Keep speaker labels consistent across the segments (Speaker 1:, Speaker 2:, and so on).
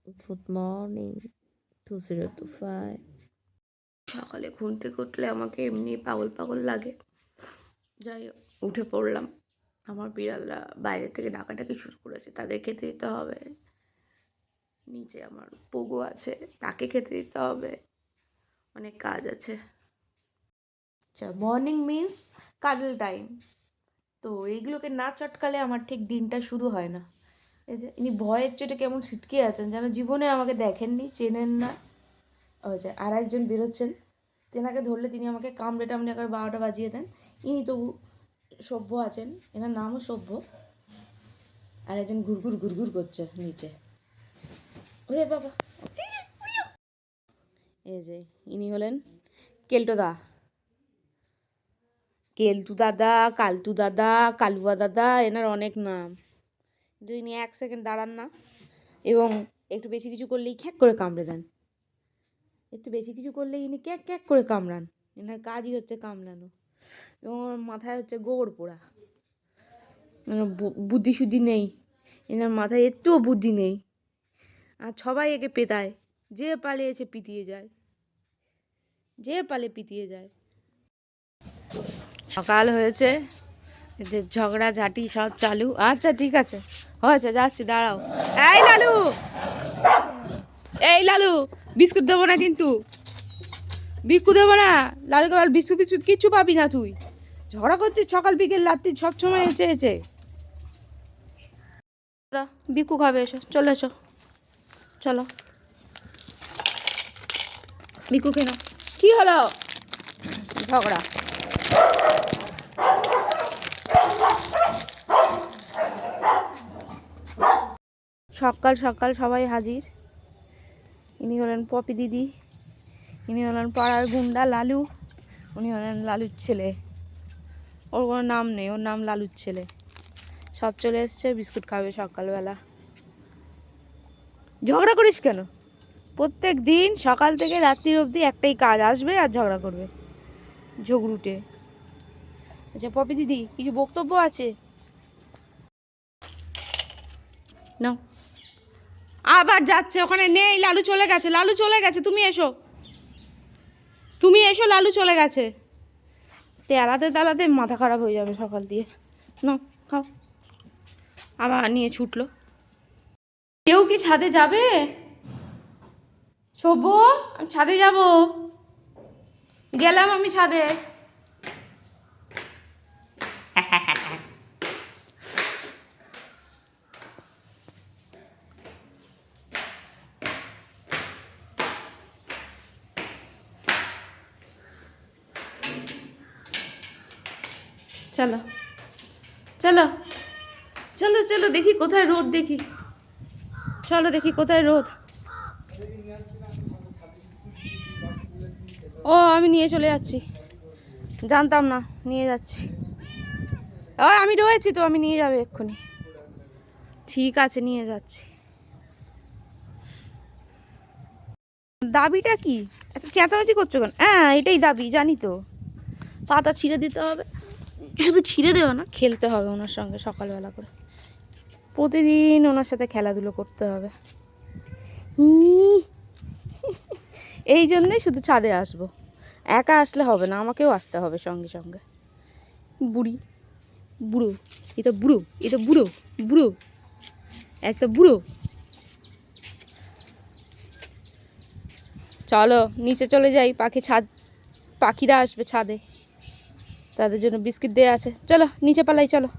Speaker 1: Good morning 2025। সকালে ঘুম থেকে উঠলে আমাকে এমনি পাগল পাগল লাগে। যাই হোক, উঠে পড়লাম। আমার বিড়ালরা বাইরে থেকে ডাকাডাকি শুরু করেছে, তাদের খেতে দিতে হবে। নিচে আমার পোগো আছে, তাকে খেতে দিতে হবে। অনেক কাজ আছে। আচ্ছা, মর্নিং মিন্স কাডল টাইম। তো এইগুলোকে না চটকালে আমার ঠিক দিনটা শুরু হয় না। এই যে ইনি ভয়ের চোটে কেমন ছিটকে আছেন, যেন জীবনে আমাকে দেখেননি, চেনেন না। আচ্ছা, আর একজন বেরোচ্ছেন, তেনাকে ধরলে তিনি আমাকে কামড়ে টামড়ে একবার 12টা বাজিয়ে দেন। ইনি তবু সভ্য আছেন, এনার নামও সভ্য। আর একজন ঘুরঘুর ঘুরঘুর করছে নিচে। ওরে বাবা! এই যে ইনি হলেন কেল্টো দা, কেলটু দাদা, কালতু দাদা, কালুয়া দাদা, এনার অনেক নাম। কিন্তু ইনি 1 সেকেন্ড দাঁড়ান না, এবং একটু বেশি কিছু করলেই খ্যাক করে কামড়ে দেন। একটু বেশি কিছু করলেই ইনি ক্যাক ক্যাক করে কামড়ান। এনার কাজই হচ্ছে কামড়ানো, এবং ওর মাথায় হচ্ছে গোবর পোড়া। বুদ্ধি শুদ্ধি নেই এনার মাথায়, একটুও বুদ্ধি নেই। আর সবাই একে পেতায়, যে পালে এসে পিটিয়ে যায়, যে পালে পিটিয়ে যায়। সকাল হয়েছে, এদের ঝগড়া ঝাঁটি সব চালু। আচ্ছা ঠিক আছে, হয়েছে, যাচ্ছি, দাঁড়াও। এই লালু, এই লালু, বিস্কুট দেবো না কিন্তু, বিস্কুট দেবো না। লালুকে বল বিস্কুট বিস্কুট কিচ্ছু পাবি না তুই। ঝগড়া করছিস সকাল বিকেল রাত্রি সব সময় এসে বিকু খাবে, এসো, চলে এসো, চলো বিকু কেন, কি হলো? ঝগড়া। সকাল সকাল সবাই হাজির। ইনি হলেন পপি দিদি, ইনি হলেন পাড়ার গুন্ডা লালু, উনি হলেন লালুর ছেলে। ওর কোনো নাম নেই, ওর নাম লালুর ছেলে। সব চলে এসছে, বিস্কুট খাবে সকালবেলা। ঝগড়া করিস কেন? প্রত্যেক দিন সকাল থেকে রাত্রির অবধি একটাই কাজ, আসবে আর ঝগড়া করবে, ঝগড়ুটে। আচ্ছা পপি দিদি, কিছু বক্তব্য আছে? না, আবার যাচ্ছে ওখানে, নেই, লালু চলে গেছে, লালু চলে গেছে, তুমি এসো, তুমি এসো, লালু চলে গেছে। তেলাতে তেলাতে মাথা খারাপ হয়ে যাবে সকাল দিয়ে। না, খাও। আবার নিয়ে ছুটলো। কেউ কি ছাদে যাবে? সভ্য, আমি ছাদে যাব, গেলাম আমি ছাদে। চলো চলো চলো চলো, দেখি কোথায় রোদ, দেখি, চলো দেখি কোথায় রোদ। ও, আমি নিয়ে চলে যাচ্ছি, জানতাম না, নিয়ে যাচ্ছি। ও আমি রয়েছি তো, আমি নিয়ে যাবে এক্ষুনি। ঠিক আছে, নিয়ে যাচ্ছি। দাবিটা কি এত চেঁচামেচি করছো কেন? হ্যাঁ, এটাই দাবি, জানি তো। পাতা ছিঁড়ে দিতে হবে, শুধু ছিঁড়ে দেওয়া না, খেলতে হবে ওনার সঙ্গে সকালবেলা করে। প্রতিদিন ওনার সাথে খেলাধুলো করতে হবে। এই জন্যেই শুধু ছাদে আসবো, একা আসলে হবে না, আমাকেও আসতে হবে সঙ্গে সঙ্গে। বুড়ি, বুড়ো, এটা বুড়ো, এটা বুড়ো, বুড়ো, একটা বুড়ো। চলো নিচে চলে যাই, পাখিরা আসবে ছাদে, তাদের জন্য বিস্কিট দেওয়া আছে। চলো নিচে পালাই, চলো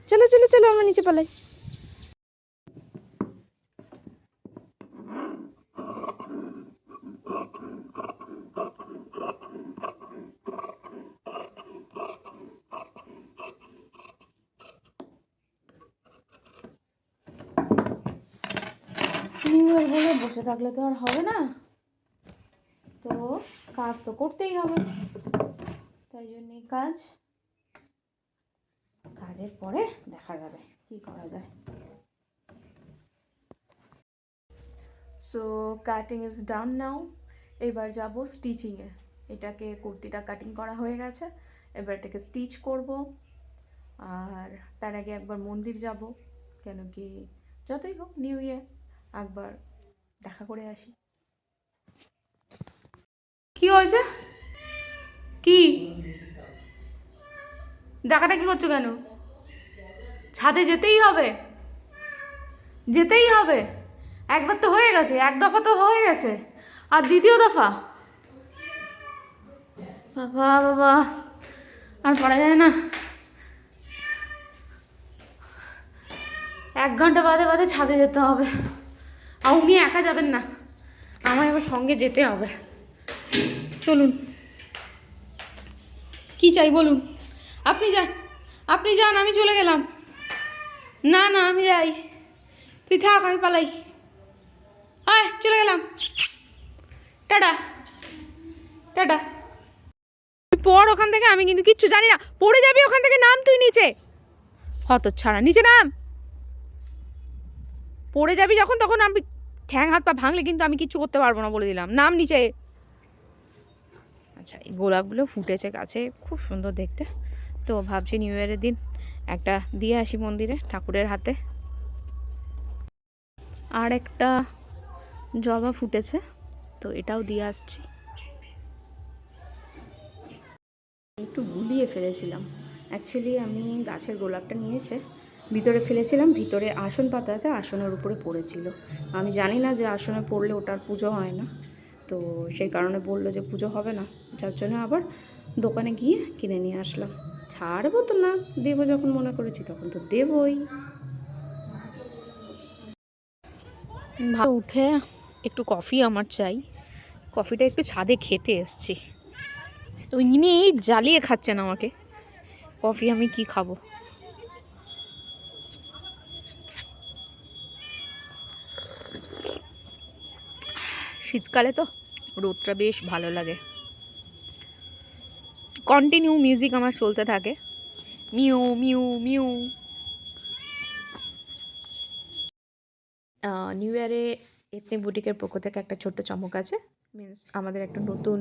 Speaker 1: চলো চলো চলো, আমরা নিচে পালাই। নিউ ইয়ার বলে বসে থাকলে তো আর হবে না, তো কাজ তো করতেই হবে। তাই জন্যই কাজের পরে দেখা যাবে কি করা যায়। সো কাটিং ইজ ডান নাও। এবার যাব স্টিচিংয়ে। এটাকে কুর্তিটা কাটিং করা হয়ে গেছে, এবার এটাকে স্টিচ করব। আর তার আগে একবার মন্দির যাব, কেন কি যতই হোক নিউ ইয়ার, একবার দেখা করে আসি। কি হয়েছে? কি দেখাটা কি করছো কেন? ছাদে যেতেই হবে, যেতেই হবে। একবার তো হয়ে গেছে, এক দফা তো হয়ে গেছে, আর দ্বিতীয় দফা? বাবা বাবা, আর পড়া যায় না। 1 ঘন্টা বাদে বাদে ছাদে যেতে হবে, আর উনি একা যাবেন না, আমার এবার সঙ্গে যেতে হবে। চলুন, কি চাই বলুন? আপনি যান, আপনি যান, আমি চলে গেলাম। না না, আমি যাই, তুই থাক, আমি পালাই। আয়, চলে গেলাম, টাটা টাটা। পড় ওখান থেকে, আমি কিন্তু কিচ্ছু জানি না। পড়ে যাবি ওখান থেকে, নাম তুই নিচে। হতচ্ছাড়া, নিচে নাম। পড়ে যাবি যখন, তখন আমি ঠ্যাং হাত পা ভাঙলে কিন্তু আমি কিচ্ছু করতে পারবো না, বলে দিলাম। নাম নিচে। আচ্ছা, এই গোলাপগুলো ফুটেছে গাছে, খুব সুন্দর দেখতে। তো ভাবছি নিউ ইয়ারের দিন একটা দিয়ে আসি মন্দিরে ঠাকুরের হাতে। আর একটা জবা ফুটেছে, তো এটাও দিয়ে আসছি। একটু গুলিয়ে ফেলেছিলাম, অ্যাকচুয়ালি আমি গাছের গোলাপটা নিয়ে এসে ভিতরে ফেলেছিলাম। ভিতরে আসন পাতা আছে, আসনের উপরে পড়েছিল। আমি জানি না যে আসনে পড়লে ওটার পুজো হয় না, তো সেই কারণে বললো যে পুজো হবে না, যার জন্য আবার দোকানে গিয়ে কিনে নিয়ে আসলাম। ছাড়বো তো না, দেবো যখন মনে করেছি তখন তো দেবই। উঠে একটু কফি আমার চাই, কফিটা একটু ছাদে খেতে এসছি, তো ইনি জ্বালিয়ে খাচ্ছেন আমাকে। কফি আমি কি খাবো? শীতকালে তো রোদটা বেশ ভালো লাগে। কন্টিনিউ মিউজিক আমার চলতে থাকে, মিউ মিউ মিউ। নিউ ইয়ারে এথনিক বুটিকের পক্ষ থেকে একটা ছোট্ট চমক আছে, মিন্স আমাদের একটা নতুন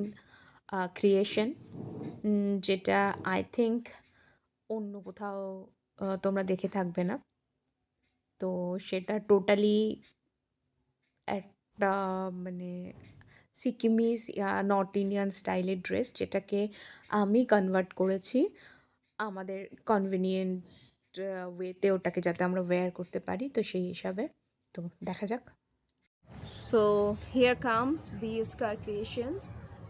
Speaker 1: ক্রিয়েশন, যেটা আই থিঙ্ক অন্য কোথাও তোমরা দেখে থাকবে না। তো সেটা টোটালি একটা মানে সিকিমিজ নর্থ ইন্ডিয়ান স্টাইলের ড্রেস, যেটাকে আমি কনভার্ট করেছি আমাদের কনভিনিয়েন্ট ওয়েতে, ওটাকে যাতে আমরা ওয়্যার করতে পারি, তো সেই হিসাবে। তো দেখা যাক। So here comes B square creations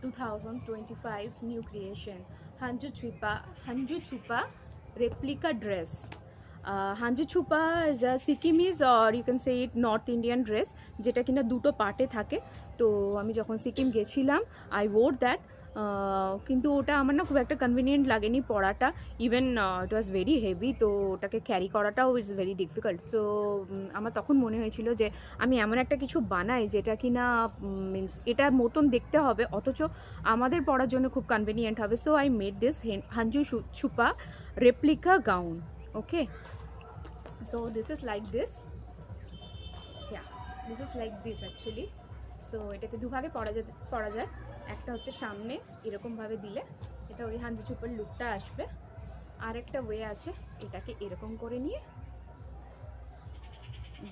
Speaker 1: 2025 new creation, Hanju Chhupa replica dress. Hanju Chhupa is a Sikkimese or you can say it North Indian dress, যেটা কিনা দুটো পার্টে থাকে। তো আমি যখন সিকিম গেছিলাম আই ওয়ার দ্যাট, কিন্তু ওটা আমার না খুব একটা কনভিনিয়েন্ট লাগেনি পরাটা। Even it was very heavy, তো ওটাকে ক্যারি করাটাও ইটস ভেরি ডিফিকাল্ট। সো আমার তখন মনে হয়েছিল যে আমি এমন একটা কিছু বানাই যেটা কিনা মিন্স এটার মতন দেখতে হবে, অথচ আমাদের পরার জন্য খুব কনভিনিয়েন্ট হবে। So I made this Hanju Chhupa replica gown. Okay, so this is like this, yeah, this is like this actually. So এটাকে দুভাগে পরা যায়। একটা হচ্ছে সামনে এরকমভাবে দিলে এটা ওই হাঞ্জু ছুপার লুকটা আসবে, আর একটা ওয়ে আছে এটাকে এরকম করে নিয়ে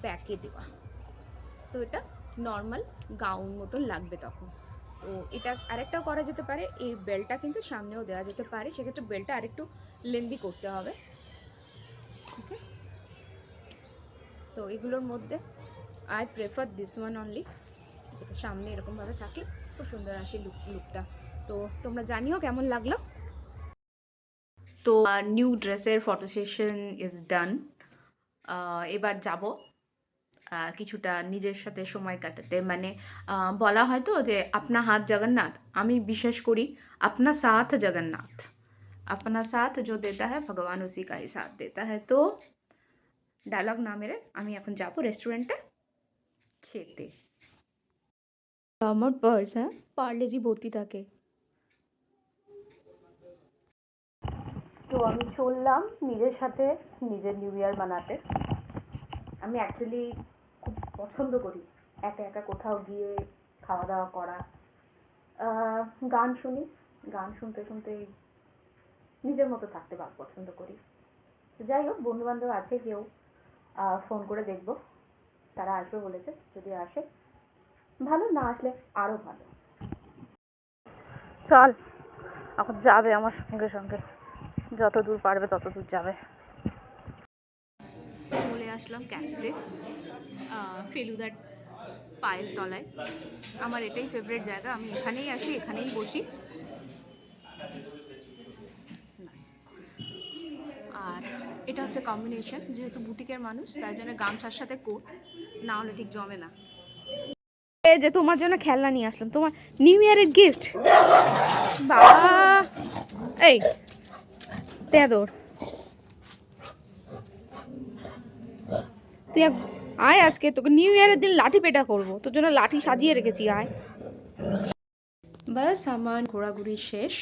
Speaker 1: ব্যাকে দেওয়া, তো এটা নর্মাল গাউন মতন লাগবে তখন। তো এটা আরেকটাও করা যেতে পারে, এই বেল্টটা কিন্তু সামনেও দেওয়া যেতে পারে, সেক্ষেত্রে বেল্টটা আরেকটু লেন্দি করতে হবে। ওকে, তো এগুলোর মধ্যে I prefer this one only, যেটা সামনে এরকমভাবে থাকলে খুব সুন্দর আসে লুকটা। তো তোমরা জানিও কেমন লাগলো। তো নিউ ড্রেসের ফটো সেশন ইজ ডান। এবার যাব কিছুটা নিজের সাথে সময় কাটাতে, মানে বলা হয় তো যে আপনা হাত জগন্নাথ, আমি বিশ্বাস করি আপনা সাথ জগন্নাথ, अपना साथ जो देता है भगवान उसी का ही साथ देता है। তো ডায়লগ না মেরে আমি এখন যাব রেস্টুরেন্টে খেতে। আমার পার্স, হ্যাঁ, পার্লেজি ভর্তি থাকে। তো আমি চললাম নিজের সাথে নিজের নিউ ইয়ার মানাতে। আমি অ্যাকচুয়ালি খুব পছন্দ করি একা একা কোথাও গিয়ে খাওয়া দাওয়া করা, গান শুনি, গান শুনতে শুনতে নিজের মতো থাকতে পছন্দ করি। যাই হোক, বন্ধু বান্ধব আছে কেউ, ফোন করে দেখবো। তারা আসবে বলেছে, যদি আসে ভালো, না আসলে আরও ভালো। চল এখন যাবে আমার সঙ্গে সঙ্গে, যত দূর পারবে তত দূর যাবে। চলে আসলাম ক্যাফেতে, ফেলুদার পায়ের তলায়। আমার এটাই ফেভারিট জায়গা, আমি এখানেই আসি, এখানেই বসি। আর এটা হচ্ছে কম্বিনেশন, যেহেতু বুটিকের মানুষ তাই জন্য গামছার সাথে কোট, না হলে ঠিক জমে না। এই যে তোমার জন্য খেলনা নিয়ে আসলাম, তোমার নিউ ইয়ারের গিফট। বাবা এই তেদর, তুই আয়, আজকে তোকে নিউ ইয়ারের দিন লাঠি পেটা করবো, তোর জন্য লাঠি সাজিয়ে রেখেছি, আয়। ব্যাস আমার ঘোরাঘুরি শেষ,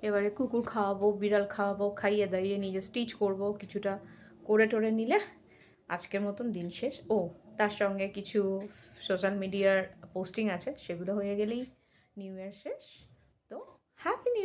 Speaker 1: এবারে কুকুর খাওয়াবো, বিড়াল খাওয়াবো, খাইয়ে দাইয়ে নিজে স্টিচ করব, কিছুটা করে টোরে নিলে আজকের মতন দিন শেষ। ও তার সঙ্গে কিছু সোশ্যাল মিডিয়ার পোস্টিং আছে, সেগুলো হয়ে গেলেই নিউ ইয়ার শেষ। তো হ্যাপি নিউ